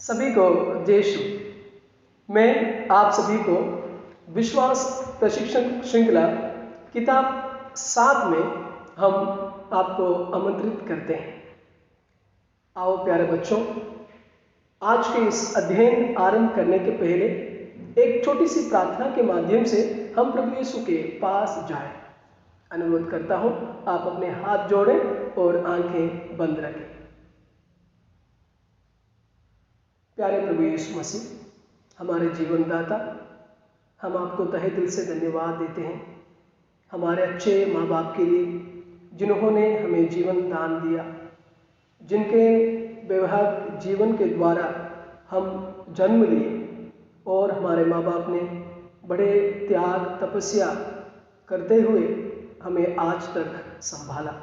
सभी को जय श्री। मैं आप सभी को विश्वास प्रशिक्षण श्रृंखला किताब 7 में हम आपको आमंत्रित करते हैं। आओ प्यारे बच्चों, आज के इस अध्ययन आरंभ करने के पहले एक छोटी सी प्रार्थना के माध्यम से हम प्रभु यीशु के पास जाएं। अनुरोध करता हूं, आप अपने हाथ जोड़ें और आंखें बंद रखें। प्यारे प्रभु यीशु मसीह, हमारे जीवन दाता, हम आपको तहे दिल से धन्यवाद देते हैं हमारे अच्छे माँ बाप के लिए, जिन्होंने हमें जीवन दान दिया, जिनके वैवाहिक जीवन के द्वारा हम जन्म लिए और हमारे माँ बाप ने बड़े त्याग तपस्या करते हुए हमें आज तक संभाला।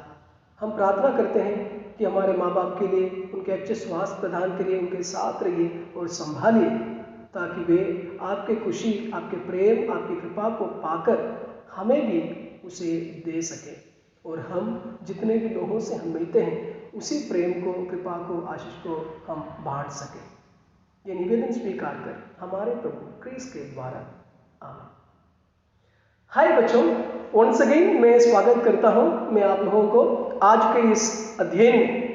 हम प्रार्थना करते हैं कि हमारे माँ बाप के लिए, उनके अच्छे स्वास्थ्य प्रदान के लिए उनके साथ रहिए और संभालिए, ताकि वे आपके खुशी, आपके प्रेम, आपकी कृपा को पाकर हमें भी उसे दे सकें और हम जितने भी लोगों से हम मिलते हैं उसी प्रेम को, कृपा को, आशीष को हम बांट सकें। ये निवेदन स्वीकार कर हमारे प्रभु क्रिस्ट के द्वारा, आमीन। हाय बच्चों, वंस अगेन मैं स्वागत करता हूं मैं आप लोगों को आज के इस अध्ययन में।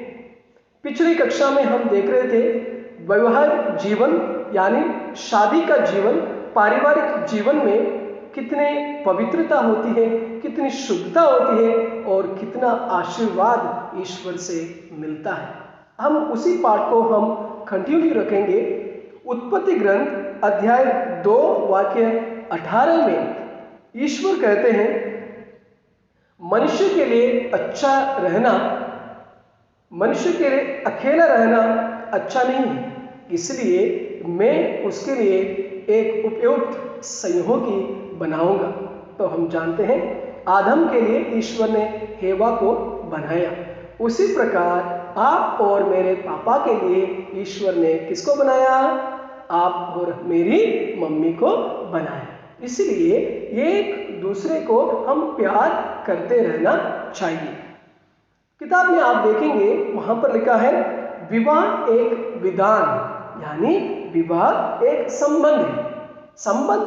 पिछली कक्षा में हम देख रहे थे वैवाहिक जीवन यानी शादी का जीवन, पारिवारिक जीवन में कितने पवित्रता होती है, कितनी शुद्धता होती है और कितना आशीर्वाद ईश्वर से मिलता है। हम उसी पाठ को हम कंटिन्यू रखेंगे। उत्पत्ति ग्रंथ अध्याय 2 वाक्य 18 में ईश्वर कहते हैं, मनुष्य के लिए अच्छा रहना, मनुष्य के लिए अकेला रहना अच्छा नहीं है, इसलिए मैं उसके लिए एक उपयुक्त सहयोगी बनाऊंगा। तो हम जानते हैं आदम के लिए ईश्वर ने हेवा को बनाया, उसी प्रकार आप और मेरे पापा के लिए ईश्वर ने किसको बनाया? आप और मेरी मम्मी को बनाया। इसलिए एक दूसरे को हम प्यार करते रहना चाहिए। किताब में आप देखेंगे वहां पर लिखा है, विवाह एक विधान, यानी विवाह एक संबंध है। संबंध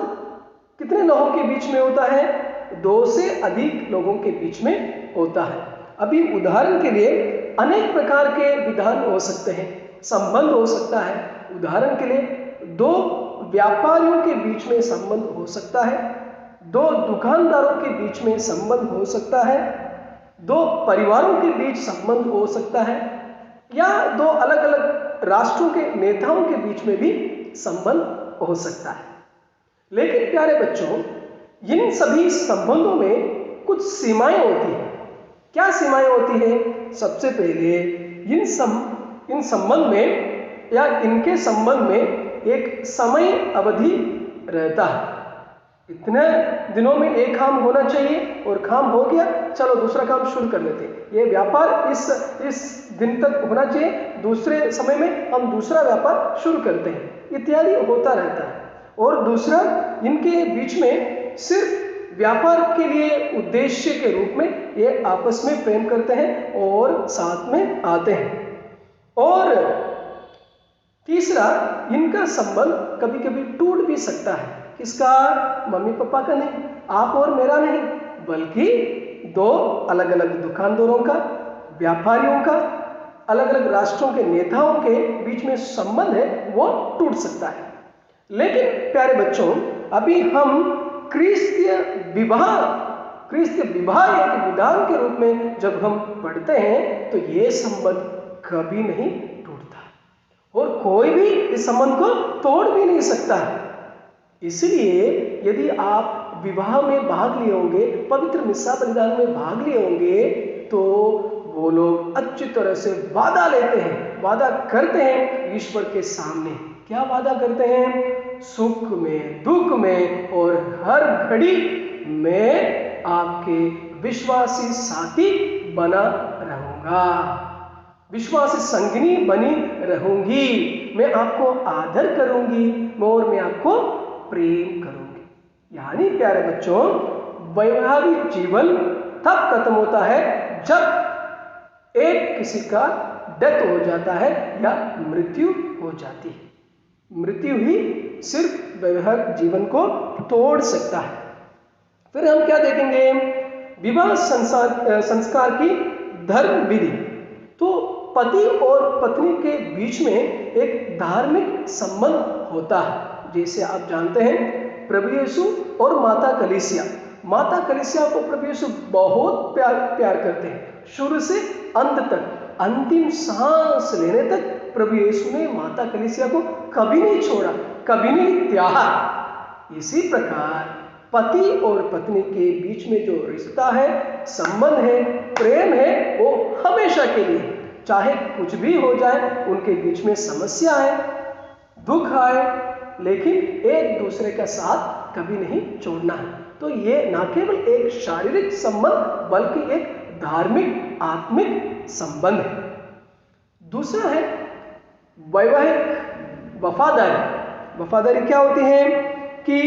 कितने लोगों के बीच में होता है? 2 से अधिक लोगों के बीच में होता है। अभी उदाहरण के लिए अनेक प्रकार के विधान हो सकते हैं, संबंध हो सकता है। उदाहरण के लिए 2 व्यापारियों के बीच में संबंध हो सकता है, 2 दुकानदारों के बीच में संबंध हो सकता है, 2 परिवारों के बीच संबंध हो सकता है, या 2 अलग अलग राष्ट्रों के नेताओं के बीच में भी संबंध हो सकता है। लेकिन प्यारे बच्चों, इन सभी संबंधों में कुछ सीमाएं होती हैं। क्या सीमाएं होती हैं? सबसे पहले इन संबंध में या इनके संबंध में एक समय अवधि रहता है। इतने दिनों में एक काम होना चाहिए और काम हो गया, चलो दूसरा काम शुरू कर लेते हैं। ये व्यापार इस दिन तक होना चाहिए, दूसरे समय में हम दूसरा व्यापार शुरू करते हैं, इत्यादि होता रहता है। और दूसरा, इनके बीच में सिर्फ व्यापार के लिए उद्देश्य के रूप में ये आपस में प्रेम करते हैं और साथ में आते हैं। और तीसरा, इनका संबंध कभी कभी टूट भी सकता है। किसका? मम्मी पापा का नहीं, आप और मेरा नहीं, बल्कि 2 अलग अलग दुकानदारों का, व्यापारियों का, अलग अलग राष्ट्रों के नेताओं के बीच में संबंध है, वो टूट सकता है। लेकिन प्यारे बच्चों, अभी हम क्रिस्तीय विवाह एक विधान के रूप में जब हम पढ़ते हैं तो ये संबंध कभी नहीं टूटता और कोई भी इस संबंध को तोड़ भी नहीं सकता है। इसलिए यदि आप विवाह में भाग लिए होंगे, पवित्र निस्सा बलिदान में भाग लिए होंगे, तो वो लोग अच्छी तरह से वादा लेते हैं, वादा करते हैं ईश्वर के सामने। क्या वादा करते हैं? सुख में, दुख में और हर घड़ी मैं आपके विश्वासी साथी बना रहूंगा, विश्वासी संगिनी बनी रहूंगी, मैं आपको आदर करूंगी और मैं आपको प्रेम करूंगी। यानी प्यारे बच्चों, वैवाहिक जीवन तब खत्म होता है जब एक किसी का डेथ हो जाता है या मृत्यु हो जाती है। मृत्यु ही सिर्फ वैवाहिक जीवन को तोड़ सकता है। फिर हम क्या देखेंगे, विवाह संस्कार की धर्म विधि। तो पति और पत्नी के बीच में एक धार्मिक संबंध होता है। जैसे आप जानते हैं प्रभु यीशु और माता कलीसिया को प्रभु यीशु बहुत प्यार करते हैं। शुरू से अंत तक, अंतिम सांस लेने तक प्रभु यीशु ने माता कलीसिया को कभी नहीं छोड़ा, कभी नहीं त्यागा। इसी प्रकार पति और पत्नी के बीच में जो रिश्ता है, संबंध है, प्रेम है, वो हमेशा के लिए, चाहे कुछ भी हो जाए, उनके बीच में समस्या है, दुख आए, लेकिन एक दूसरे का साथ कभी नहीं छोड़ना है। तो ये न केवल एक शारीरिक संबंध बल्कि एक धार्मिक आत्मिक संबंध है। दूसरा है वैवाहिक वफादारी क्या होती है कि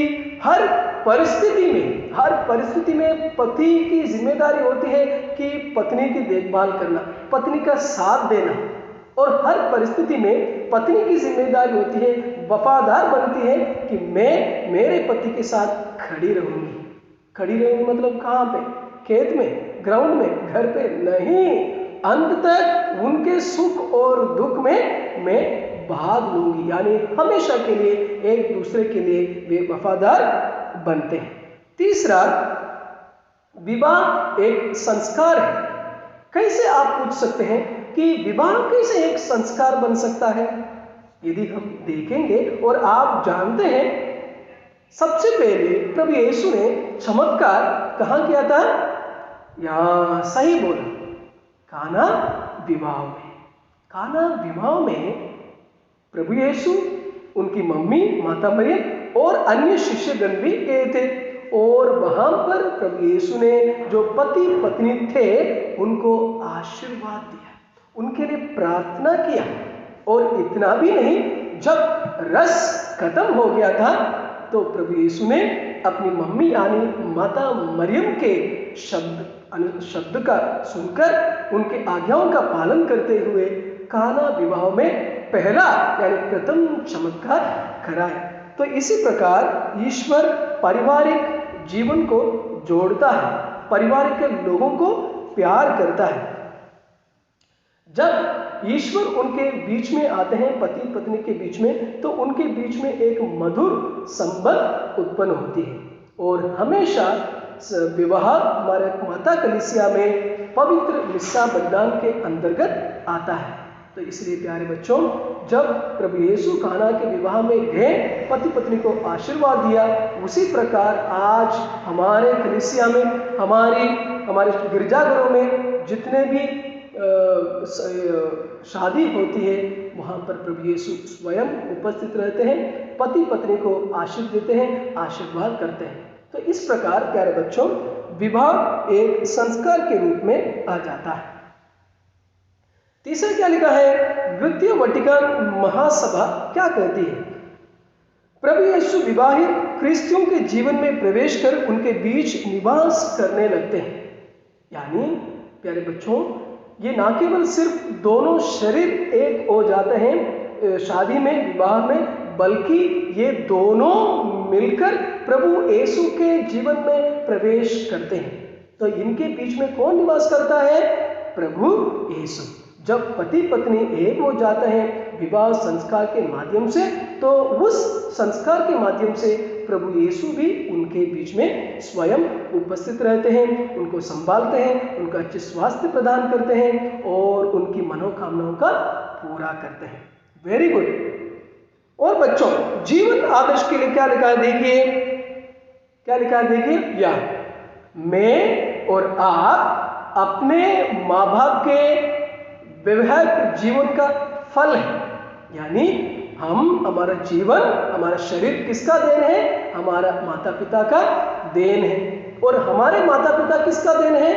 हर परिस्थिति में पति की जिम्मेदारी होती है कि पत्नी की देखभाल करना, पत्नी का साथ देना, और हर परिस्थिति में पत्नी की जिम्मेदारी होती है, वफादार बनती है कि मैं मेरे पति के साथ खड़ी रहूंगी मतलब कहाँ पे, खेत में, ग्राउंड में, घर पे नहीं, अंत तक उनके सुख और दुख में मैं भाग लूंगी। यानी हमेशा के लिए एक दूसरे के लिए वे वफादार बनते हैं। तीसरा, विवाह एक संस्कार है। कैसे, आप पूछ सकते हैं कि विवाह कैसे एक संस्कार बन सकता है? यदि हम देखेंगे, और आप जानते हैं सबसे पहले प्रभु यीशु ने चमत्कार कहाँ किया था? या सही बोला, काना विवाह में प्रभु यीशु, उनकी मम्मी माता मरियम और अन्य शिष्यगण भी गए थे, और वहां पर प्रभु यीशु ने जो पति पत्नी थे उनको आशीर्वाद दिया, उनके लिए प्रार्थना किया। और इतना भी नहीं, जब रस खत्म हो गया था तो प्रभु यीशु ने अपनी मम्मी यानी माता मरियम के शब्द का सुनकर उनके आज्ञाओं का पालन करते हुए काना विवाह में पहला यानी प्रथम चमत्कार कराया। तो इसी प्रकार ईश्वर पारिवारिक जीवन को जोड़ता है, परिवार के लोगों को प्यार करता है। जब ईश्वर उनके बीच में आते हैं, पति पत्नी के बीच में, तो उनके बीच में एक मधुर संबंध उत्पन्न होती है। और हमेशा विवाह हमारे माता कलीसिया में पवित्र मिस्सा बलिदान के अंतर्गत आता है। तो इसलिए प्यारे बच्चों, जब प्रभु यीशु काना के विवाह में गए, पति पत्नी को आशीर्वाद दिया, उसी प्रकार आज हमारे कलीसिया में, हमारे गिरजाघरों में जितने भी शादी होती है, वहाँ पर प्रभु यीशु स्वयं उपस्थित रहते हैं, पति पत्नी को आशीर्वाद देते हैं, आशीर्वाद करते हैं। तो इस प्रकार प्यारे बच्चों, विवाह एक संस्कार के रूप में आ जाता है। तीसरा क्या लिखा है? द्वितीय वटिकन महासभा क्या कहती है? प्रभु यीशु विवाहित क्रिस्तियों के जीवन में प्रवेश कर उनके बीच निवास करने लगते हैं। यानी प्यारे बच्चों, ये ना केवल सिर्फ दोनों शरीर एक हो जाते हैं शादी में, विवाह में, बल्कि ये दोनों मिलकर प्रभु यीशु के जीवन में प्रवेश करते हैं। तो इनके बीच में कौन निवास करता है? प्रभु यीशु। जब पति पत्नी एक हो जाते हैं विवाह संस्कार के माध्यम से, तो उस संस्कार के माध्यम से प्रभु यीशु भी उनके बीच में स्वयं उपस्थित रहते हैं, उनको संभालते हैं, उनका अच्छे स्वास्थ्य प्रदान करते हैं और उनकी मनोकामनाओं का पूरा करते हैं। Very good. और बच्चों, जीवन आदर्श के लिए क्या लिखा है? देखिए क्या लिखा है, देखिए, या मैं और आप अपने माँ बाप के वैवाहिक जीवन का फल है। यानी हमारा जीवन, हमारा शरीर किसका देन है? हमारा माता पिता का देन है। और हमारे माता पिता किसका देन है?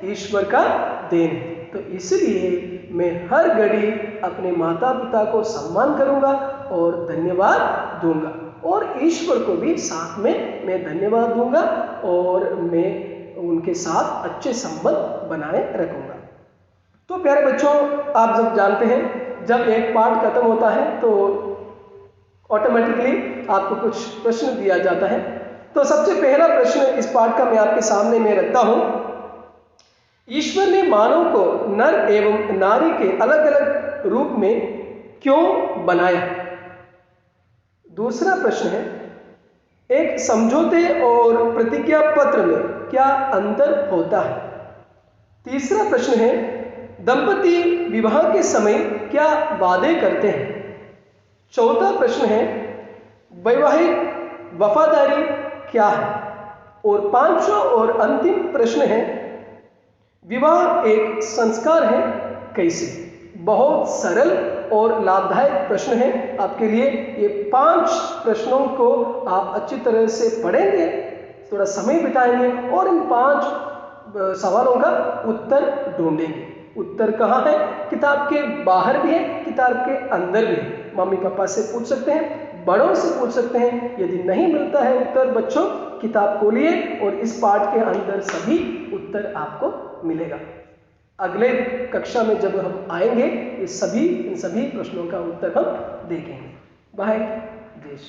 ईश्वर का देन है। तो इसलिए मैं हर घड़ी अपने माता पिता को सम्मान करूंगा और धन्यवाद दूंगा, और ईश्वर को भी साथ में मैं धन्यवाद दूंगा, और मैं उनके साथ अच्छे संबंध बनाए रखूंगा। तो प्यारे बच्चों, आप जब जानते हैं, जब एक पाठ खत्म होता है तो ऑटोमेटिकली आपको कुछ प्रश्न दिया जाता है। तो सबसे पहला प्रश्न इस पाठ का मैं आपके सामने में रखता हूं। ईश्वर ने मानव को नर एवं नारी के अलग अलग रूप में क्यों बनाया? दूसरा प्रश्न है, एक समझौते और प्रतिज्ञा पत्र में क्या अंतर होता है? तीसरा प्रश्न है, दंपति विवाह के समय क्या वादे करते हैं? चौथा प्रश्न है, वैवाहिक वफादारी क्या है? और पांचवा और अंतिम प्रश्न है, विवाह एक संस्कार है कैसे? बहुत सरल और लाभदायक प्रश्न है आपके लिए। ये 5 प्रश्नों को आप अच्छी तरह से पढ़ेंगे, थोड़ा समय बिताएंगे और इन 5 सवालों का उत्तर ढूंढेंगे। उत्तर कहाँ है? किताब के बाहर भी है, किताब के अंदर भी है। मम्मी पापा से पूछ सकते हैं, बड़ों से पूछ सकते हैं। यदि नहीं मिलता है उत्तर बच्चों, किताब खोलिए और इस पाठ के अंदर सभी उत्तर आपको मिलेगा। अगले कक्षा में जब हम आएंगे इन सभी प्रश्नों का उत्तर हम देखेंगे। बाय देश।